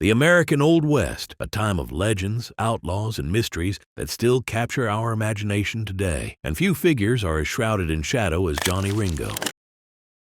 The American Old West, a time of legends, outlaws, and mysteries that still capture our imagination today. And few figures are as shrouded in shadow as Johnny Ringo.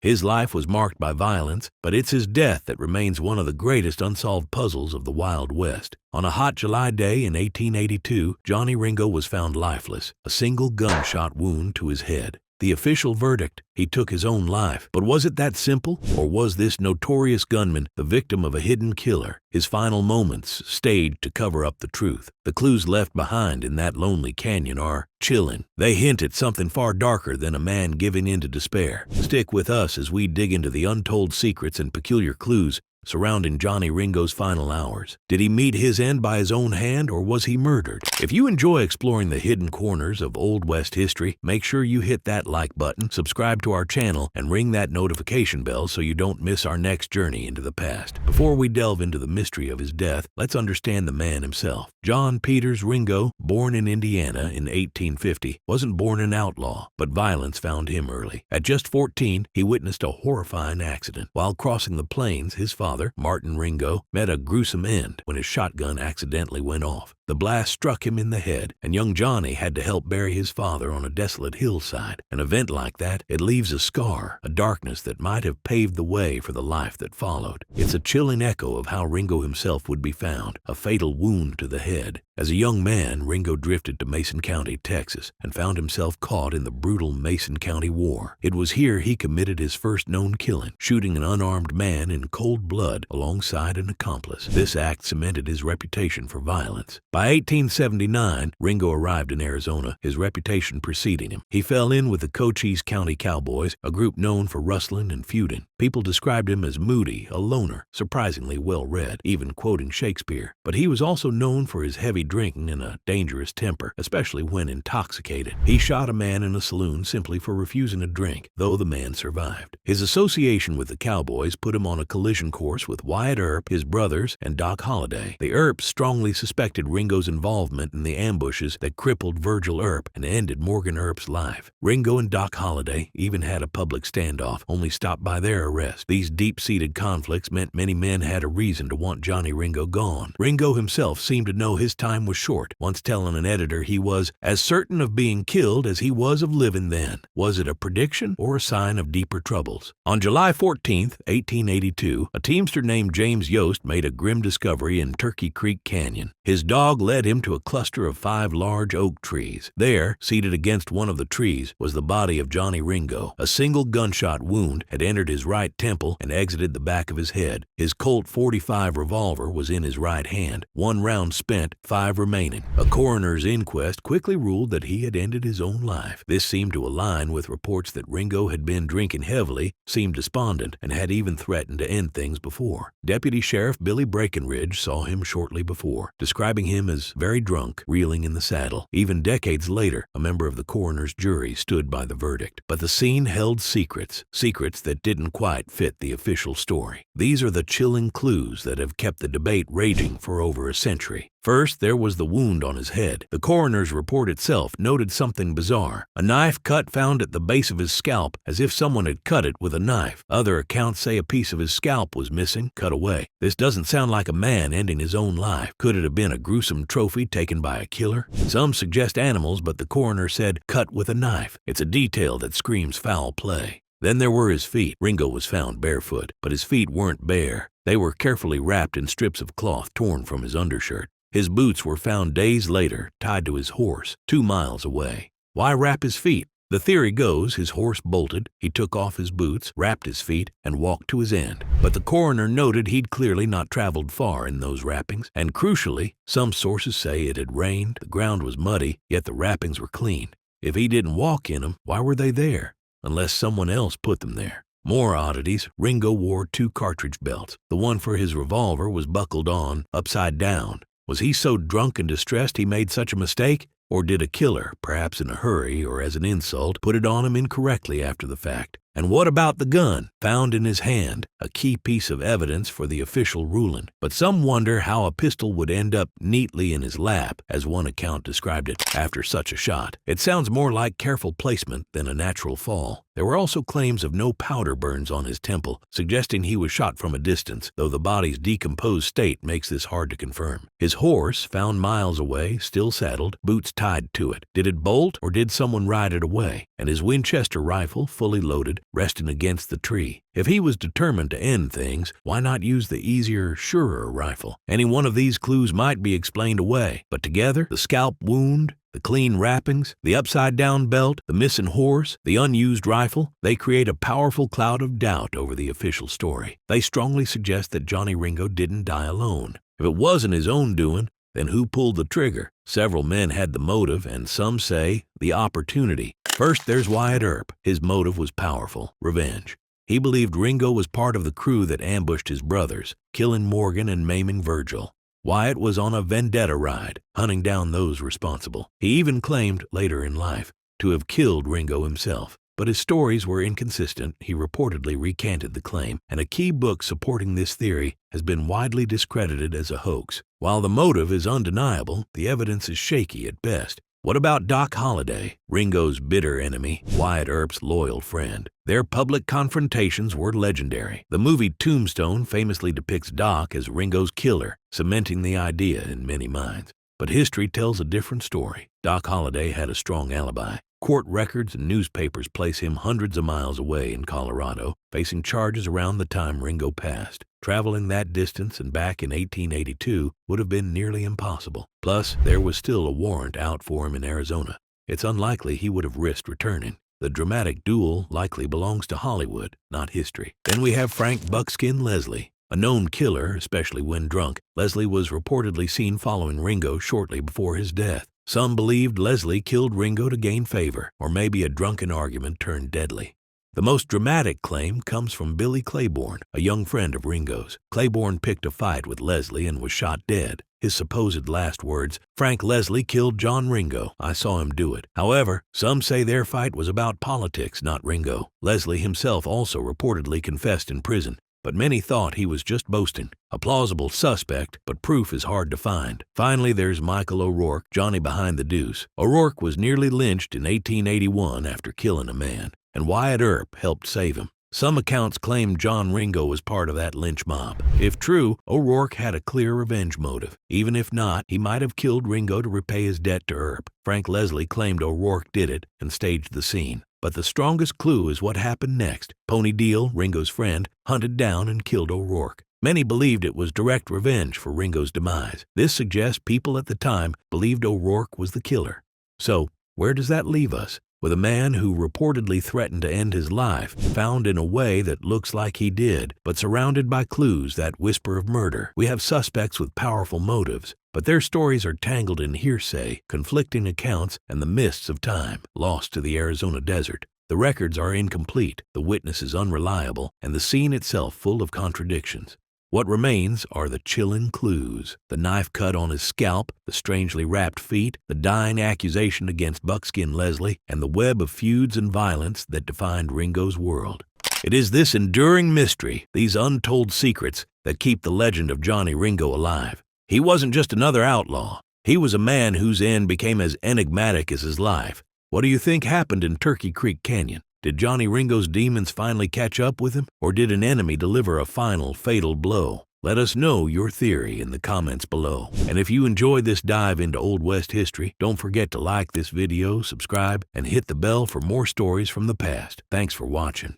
His life was marked by violence, but it's his death that remains one of the greatest unsolved puzzles of the Wild West. On a hot July day in 1882, Johnny Ringo was found lifeless, a single gunshot wound to his head. The official verdict: he took his own life. But was it that simple? Or was this notorious gunman the victim of a hidden killer, his final moments staged to cover up the truth? The clues left behind in that lonely canyon are chilling. They hint at something far darker than a man giving in to despair. Stick with us as we dig into the untold secrets and peculiar clues surrounding Johnny Ringo's final hours. Did he meet his end by his own hand, or was he murdered? If you enjoy exploring the hidden corners of Old West history, make sure you hit that like button, subscribe to our channel, and ring that notification bell so you don't miss our next journey into the past. Before we delve into the mystery of his death, let's understand the man himself. John Peters Ringo, born in Indiana in 1850, wasn't born an outlaw, but violence found him early. At just 14, he witnessed a horrifying accident. While crossing the plains, his father, Martin Ringo, met a gruesome end when his shotgun accidentally went off. The blast struck him in the head, and young Johnny had to help bury his father on a desolate hillside. An event like that, it leaves a scar, a darkness that might have paved the way for the life that followed. It's a chilling echo of how Ringo himself would be found, a fatal wound to the head. As a young man, Ringo drifted to Mason County, Texas, and found himself caught in the brutal Mason County War. It was here he committed his first known killing, shooting an unarmed man in cold blood alongside an accomplice. This act cemented his reputation for violence. By 1879, Ringo arrived in Arizona, his reputation preceding him. He fell in with the Cochise County Cowboys, a group known for rustling and feuding. People described him as moody, a loner, surprisingly well-read, even quoting Shakespeare. But he was also known for his heavy drinking and a dangerous temper, especially when intoxicated. He shot a man in a saloon simply for refusing a drink, though the man survived. His association with the Cowboys put him on a collision course with Wyatt Earp, his brothers, and Doc Holliday. The Earps strongly suspected Ringo's involvement in the ambushes that crippled Virgil Earp and ended Morgan Earp's life. Ringo and Doc Holliday even had a public standoff, only stopped by their arrest. These deep-seated conflicts meant many men had a reason to want Johnny Ringo gone. Ringo himself seemed to know his time was short, once telling an editor he was as certain of being killed as he was of living then. Was it a prediction or a sign of deeper troubles? On July 14, 1882, a teamster named James Yost made a grim discovery in Turkey Creek Canyon. His dog led him to a cluster of 5 large oak trees. There, seated against one of the trees, was the body of Johnny Ringo. A single gunshot wound had entered his right temple and exited the back of his head. His Colt .45 revolver was in his right hand, 1 round spent, 5 remaining. A coroner's inquest quickly ruled that he had ended his own life. This seemed to align with reports that Ringo had been drinking heavily, seemed despondent, and had even threatened to end things before. Deputy Sheriff Billy Breckenridge saw him shortly before, describing him as very drunk, reeling in the saddle. Even decades later, a member of the coroner's jury stood by the verdict. But the scene held secrets that didn't quite fit the official story. These are the chilling clues that have kept the debate raging for over a century. First, there was the wound on his head. The coroner's report itself noted something bizarre. A knife cut found at the base of his scalp, as if someone had cut it with a knife. Other accounts say a piece of his scalp was missing, cut away. This doesn't sound like a man ending his own life. Could it have been a gruesome trophy taken by a killer? Some suggest animals, but the coroner said cut with a knife. It's a detail that screams foul play. Then there were his feet. Ringo was found barefoot, but his feet weren't bare. They were carefully wrapped in strips of cloth torn from his undershirt. His boots were found days later, tied to his horse, 2 miles away. Why wrap his feet? The theory goes his horse bolted, he took off his boots, wrapped his feet, and walked to his end. But the coroner noted he'd clearly not traveled far in those wrappings, and crucially, some sources say it had rained, the ground was muddy, yet the wrappings were clean. If he didn't walk in them, why were they there? Unless someone else put them there. More oddities. Ringo wore 2 cartridge belts. The one for his revolver was buckled on, upside down. Was he so drunk and distressed he made such a mistake? Or did a killer, perhaps in a hurry or as an insult, put it on him incorrectly after the fact? And what about the gun found in his hand, a key piece of evidence for the official ruling? But some wonder how a pistol would end up neatly in his lap, as one account described it, after such a shot. It sounds more like careful placement than a natural fall. There were also claims of no powder burns on his temple, suggesting he was shot from a distance, though the body's decomposed state makes this hard to confirm. His horse, found miles away, still saddled, boots tied to it. Did it bolt, or did someone ride it away? And his Winchester rifle, fully loaded, resting against the tree. If he was determined to end things, why not use the easier, surer rifle? Any one of these clues might be explained away, but together, the scalp wound, the clean wrappings, the upside-down belt, the missing horse, the unused rifle, they create a powerful cloud of doubt over the official story. They strongly suggest that Johnny Ringo didn't die alone. If it wasn't his own doing, then who pulled the trigger? Several men had the motive, and some say the opportunity. First, there's Wyatt Earp. His motive was powerful: revenge. He believed Ringo was part of the crew that ambushed his brothers, killing Morgan and maiming Virgil. Wyatt was on a vendetta ride, hunting down those responsible. He even claimed, later in life, to have killed Ringo himself. But his stories were inconsistent. He reportedly recanted the claim, and a key book supporting this theory has been widely discredited as a hoax. While the motive is undeniable, the evidence is shaky at best. What about Doc Holliday, Ringo's bitter enemy, Wyatt Earp's loyal friend? Their public confrontations were legendary. The movie Tombstone famously depicts Doc as Ringo's killer, cementing the idea in many minds. But history tells a different story. Doc Holliday had a strong alibi. Court records and newspapers place him hundreds of miles away in Colorado, facing charges around the time Ringo passed. Traveling that distance and back in 1882 would have been nearly impossible. Plus, there was still a warrant out for him in Arizona. It's unlikely he would have risked returning. The dramatic duel likely belongs to Hollywood, not history. Then we have Frank Buckskin Leslie. A known killer, especially when drunk, Leslie was reportedly seen following Ringo shortly before his death. Some believed Leslie killed Ringo to gain favor, or maybe a drunken argument turned deadly. The most dramatic claim comes from Billy Claiborne, a young friend of Ringo's. Claiborne picked a fight with Leslie and was shot dead. His supposed last words, "Frank Leslie killed John Ringo. I saw him do it." However, some say their fight was about politics, not Ringo. Leslie himself also reportedly confessed in prison, but many thought he was just boasting. A plausible suspect, but proof is hard to find. Finally, there's Michael O'Rourke, Johnny Behind the Deuce. O'Rourke was nearly lynched in 1881 after killing a man, and Wyatt Earp helped save him. Some accounts claim John Ringo was part of that lynch mob. If true, O'Rourke had a clear revenge motive. Even if not, he might have killed Ringo to repay his debt to Earp. Frank Leslie claimed O'Rourke did it and staged the scene. But the strongest clue is what happened next. Pony Deal, Ringo's friend, hunted down and killed O'Rourke. Many believed it was direct revenge for Ringo's demise. This suggests people at the time believed O'Rourke was the killer. So, where does that leave us? With a man who reportedly threatened to end his life, found in a way that looks like he did, but surrounded by clues that whisper of murder. We have suspects with powerful motives, but their stories are tangled in hearsay, conflicting accounts, and the mists of time, lost to the Arizona desert. The records are incomplete, the witnesses unreliable, and the scene itself full of contradictions. What remains are the chilling clues: the knife cut on his scalp, the strangely wrapped feet, the dying accusation against Buckskin Leslie, and the web of feuds and violence that defined Ringo's world. It is this enduring mystery, these untold secrets, that keep the legend of Johnny Ringo alive. He wasn't just another outlaw. He was a man whose end became as enigmatic as his life. What do you think happened in Turkey Creek Canyon? Did Johnny Ringo's demons finally catch up with him, or did an enemy deliver a final, fatal blow? Let us know your theory in the comments below. And if you enjoyed this dive into Old West history, don't forget to like this video, subscribe, and hit the bell for more stories from the past. Thanks for watching.